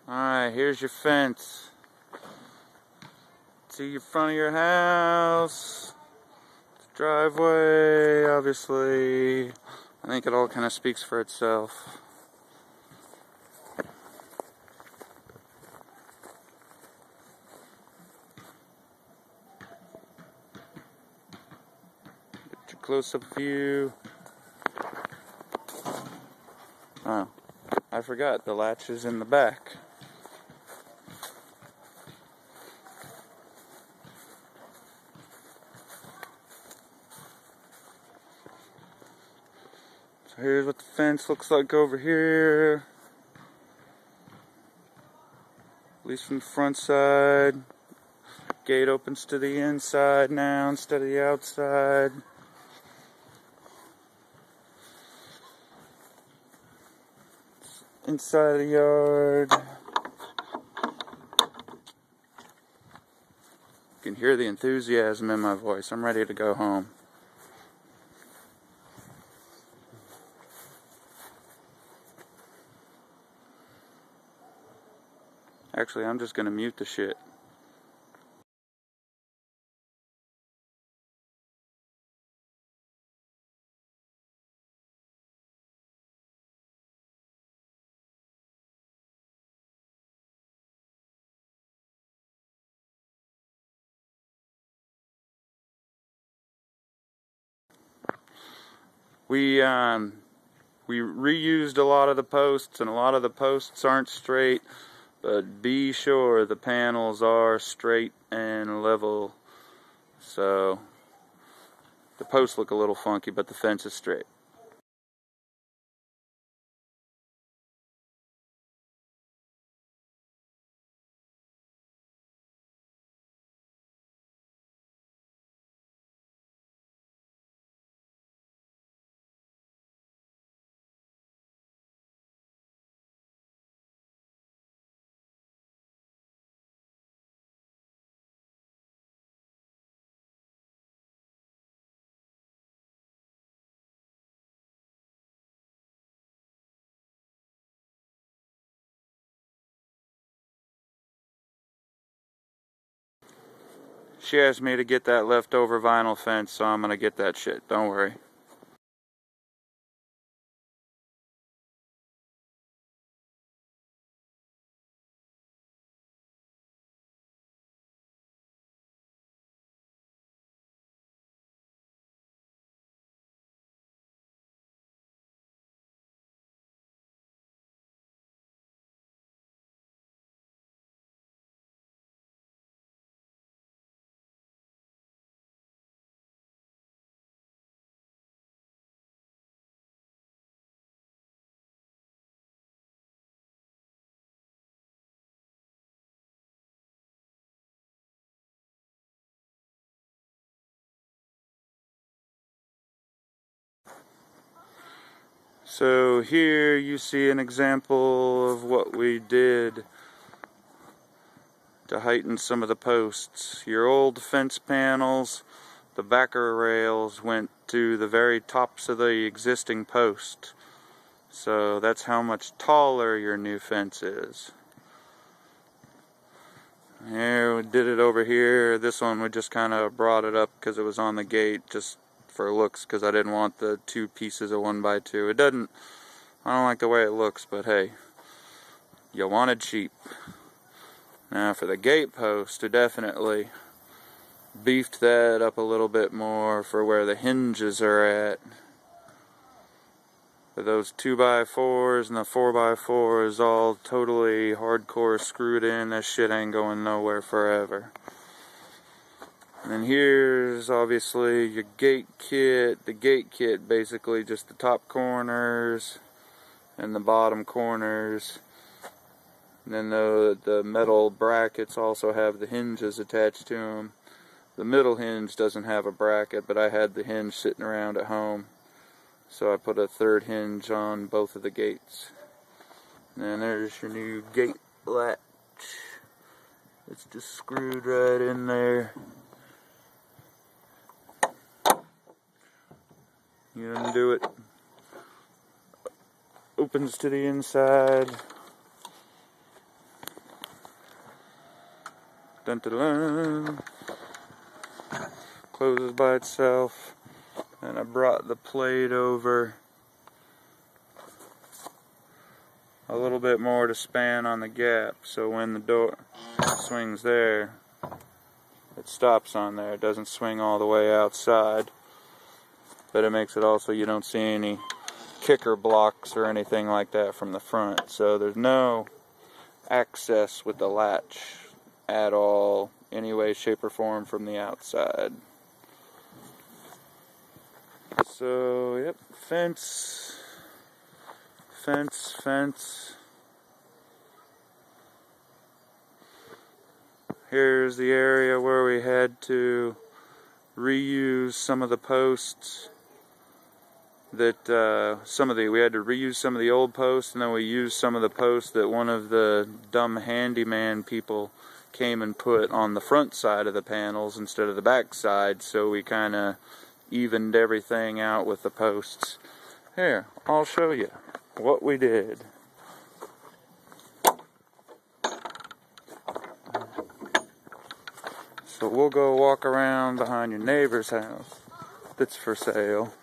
Alright, here's your fence. See your front of your house. The driveway, obviously. I think it all kind of speaks for itself. Get your close-up view. Oh, I forgot the latch is in the back. So here's what the fence looks like over here. At least from the front side. Gate opens to the inside now instead of the outside. Inside the yard. You can hear the enthusiasm in my voice. I'm ready to go home. Actually, I'm just gonna mute the shit. We reused a lot of the posts, and a lot of the posts aren't straight, but be sure the panels are straight and level. So the posts look a little funky, but the fence is straight. She asked me to get that leftover vinyl fence, so I'm gonna get that shit. Don't worry. So here you see an example of what we did to heighten some of the posts. Your old fence panels, the backer rails went to the very tops of the existing post. So that's how much taller your new fence is. Here we did it over here. This one we just kind of brought it up because it was on the gate just for looks, because I didn't want the two pieces of 1x2. It doesn't, I don't like the way it looks, but hey, you wanted cheap. Now for the gate post, I definitely beefed that up a little bit more for where the hinges are at. But those 2x4s and the 4x4s all totally hardcore screwed in. That shit ain't going nowhere forever. And then here's obviously your gate kit. The gate kit basically just the top corners and the bottom corners. And then the metal brackets also have the hinges attached to them. The middle hinge doesn't have a bracket, but I had the hinge sitting around at home. So I put a third hinge on both of the gates. And then there's your new gate latch. It's just screwed right in there. You undo it. Opens to the inside. Dun dun dun. Closes by itself. And I brought the plate over a little bit more to span on the gap, so when the door swings there, it stops on there. It doesn't swing all the way outside, but it makes it also, you don't see any kicker blocks or anything like that from the front, so there's no access with the latch at all, any way, shape, or form from the outside. So, yep, fence. Here's the area where we had to reuse some of the posts that we had to reuse some of the old posts, and then we used some of the posts that one of the dumb handyman people came and put on the front side of the panels instead of the back side, so we kind of evened everything out with the posts. Here, I'll show you what we did. So we'll go walk around behind your neighbor's house that's for sale.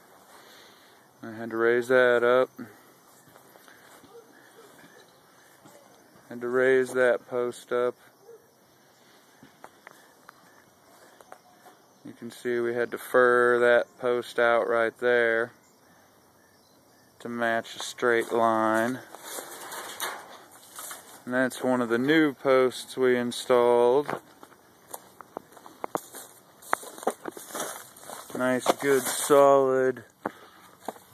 I had to raise that up. Had to raise that post up. You can see we had to fur that post out right there to match a straight line. And that's one of the new posts we installed. Nice, good, solid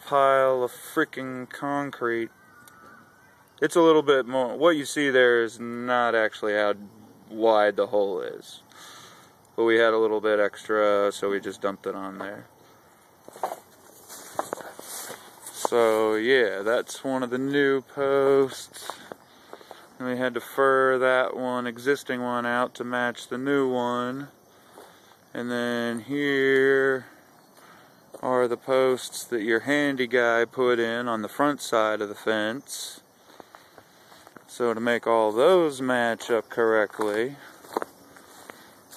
pile of freaking concrete. It's a little bit more, what you see there is not actually how wide the hole is. But we had a little bit extra, so we just dumped it on there. So yeah, that's one of the new posts. And we had to fur that one, existing one, out to match the new one. And then here are the posts that your handy guy put in on the front side of the fence. So to make all those match up correctly,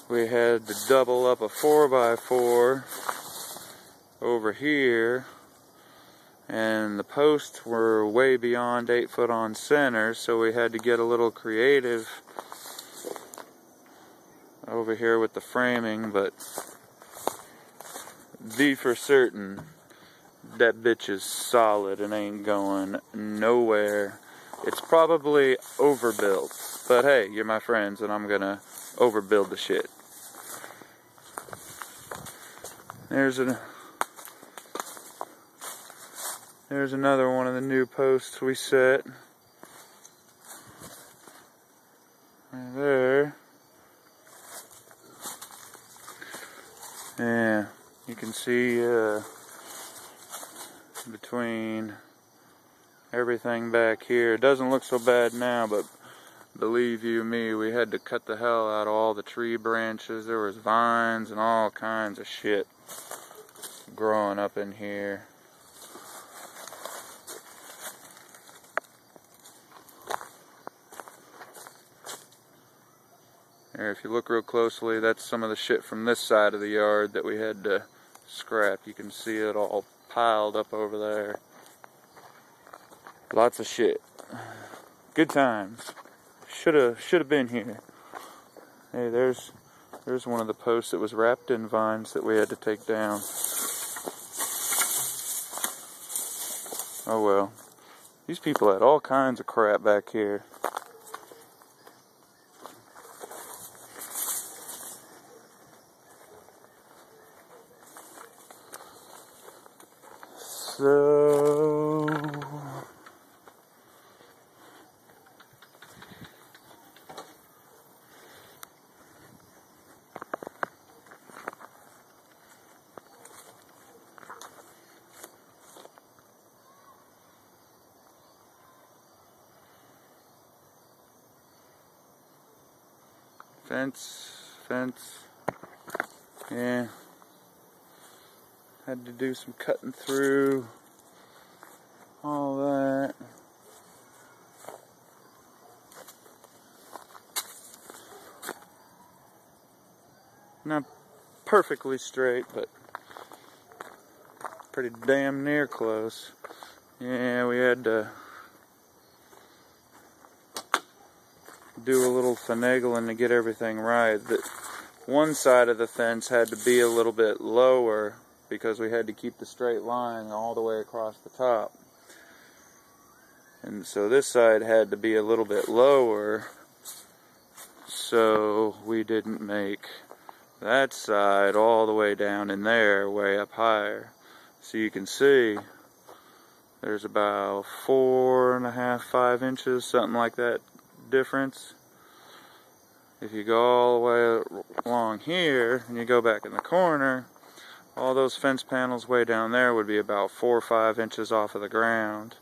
we had to double up a 4x4 over here, and the posts were way beyond 8 foot on center, so we had to get a little creative over here with the framing, but be for certain that bitch is solid and ain't going nowhere. It's probably overbuilt, but hey, you're my friends and I'm gonna overbuild the shit. There's another one of the new posts we set. Right there. Yeah, you can see between everything back here. It doesn't look so bad now, but believe you me, we had to cut the hell out of all the tree branches. There was vines and all kinds of shit growing up in here. Here, if you look real closely, that's some of the shit from this side of the yard that we had to scrap. You can see it all piled up over there. Lots of shit. Good times. Should have been here. Hey, there's one of the posts that was wrapped in vines that we had to take down. Oh well. These people had all kinds of crap back here. So fence, yeah, had to do some cutting through all that. Not perfectly straight, but pretty damn near close. Yeah, we had to do a little finagling to get everything right. That one side of the fence had to be a little bit lower because we had to keep the straight line all the way across the top. And so this side had to be a little bit lower so we didn't make that side all the way down in there, way up higher. So you can see there's about 4.5, 5 inches, something like that difference. If you go all the way along here and you go back in the corner, all those fence panels way down there would be about 4 or 5 inches off of the ground,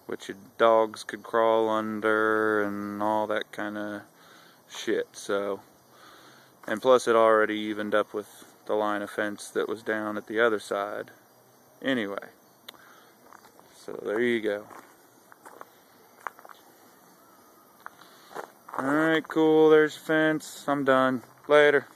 which your dogs could crawl under and all that kind of shit. So, and plus it already evened up with the line of fence that was down at the other side. Anyway, so there you go. Alright, cool, there's your fence. I'm done. Later.